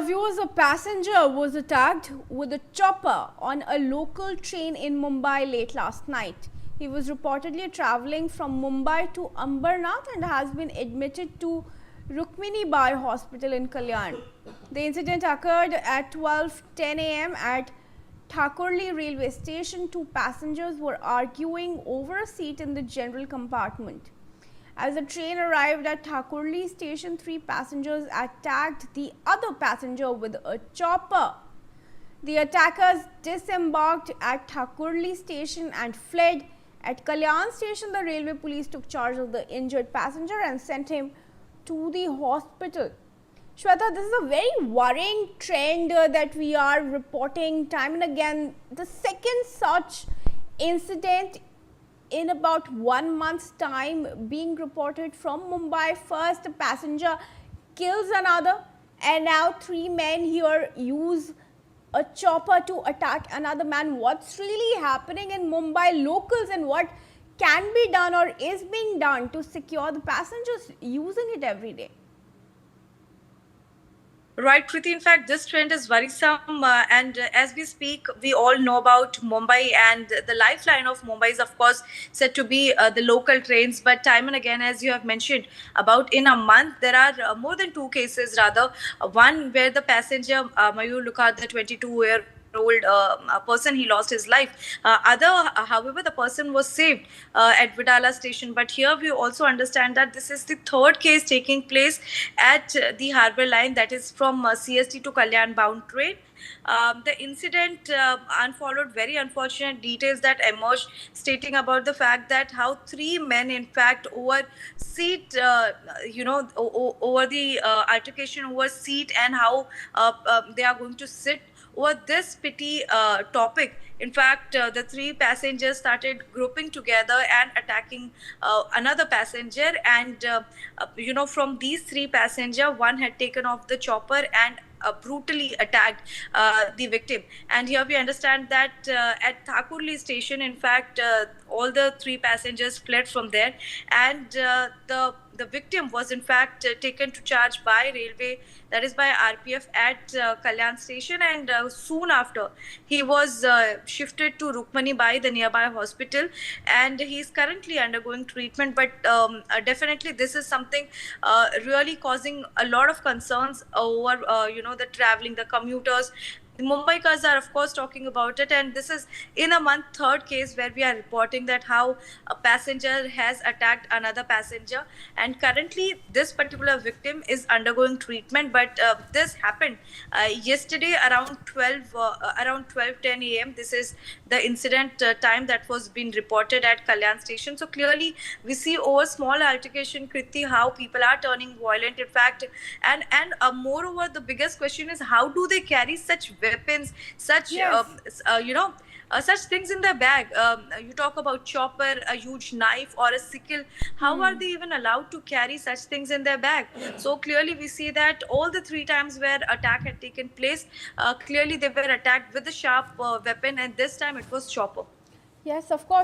viewers, a passenger was attacked with a chopper on a local train in Mumbai late last night. He was reportedly travelling from Mumbai to Ambernath and has been admitted to Rukmini Bai Hospital in Kalyan. The incident occurred at 12:10 a.m. at Thakurli railway station. Two passengers were arguing over a seat in the general compartment. As the train arrived at Thakurli station, three passengers attacked the other passenger with a chopper. The attackers disembarked at Thakurli station and fled. At Kalyan station, the railway police took charge of the injured passenger and sent him to the hospital. Shweta, this is a very worrying trend that we are reporting time and again. The second such incident in about 1 month's time being reported from Mumbai. First, a passenger kills another, and now three men here use a chopper to attack another man. What's really happening in Mumbai? Locals, and what can be done or is being done to secure the passengers using it every day? Right, Kriti. In fact, this trend is worrisome. And as we speak, we all know about Mumbai, and the lifeline of Mumbai is, of course, said to be the local trains. But time and again, as you have mentioned, about in a month, there are more than two cases, rather. One where the passenger, Mayur Lukad, the 22-year-old person, he lost his life. However, the person was saved at Vidala station. But here we also understand that this is the third case taking place at the Harbour Line, that is from CST to Kalyan bound train. The incident unfollowed very unfortunate details that emerged, stating about the fact that how three men, in fact, over seat, over the altercation over seat, and how they are going to sit over this petty topic. In fact, the three passengers started grouping together and attacking another passenger. And, from these three passengers, one had taken off the chopper and brutally attacked the victim. And here we understand that at Thakurli station, in fact, all the three passengers fled from there, and the victim was in fact taken to charge by railway, that is by RPF, at Kalyan station, and soon after he was shifted to Rukmini Bai, the nearby hospital, and he is currently undergoing treatment. But definitely this is something really causing a lot of concerns over the traveling, the commuters. The Mumbaikars are, of course, talking about it, and this is in a month third case where we are reporting that how a passenger has attacked another passenger, and currently this particular victim is undergoing treatment. But this happened yesterday around 12:10 a.m. This is the incident time that was being reported at Kalyan station. So clearly we see over small altercation, Kriti, how people are turning violent, in fact, and moreover, the biggest question is, how do they carry such weapons, such Yes. Such things in their bag? You talk about chopper, a huge knife, or a sickle. How are they even allowed to carry such things in their bag? So clearly we see that all the three times where attack had taken place, clearly they were attacked with a sharp weapon, and this time it was chopper. Yes, of course.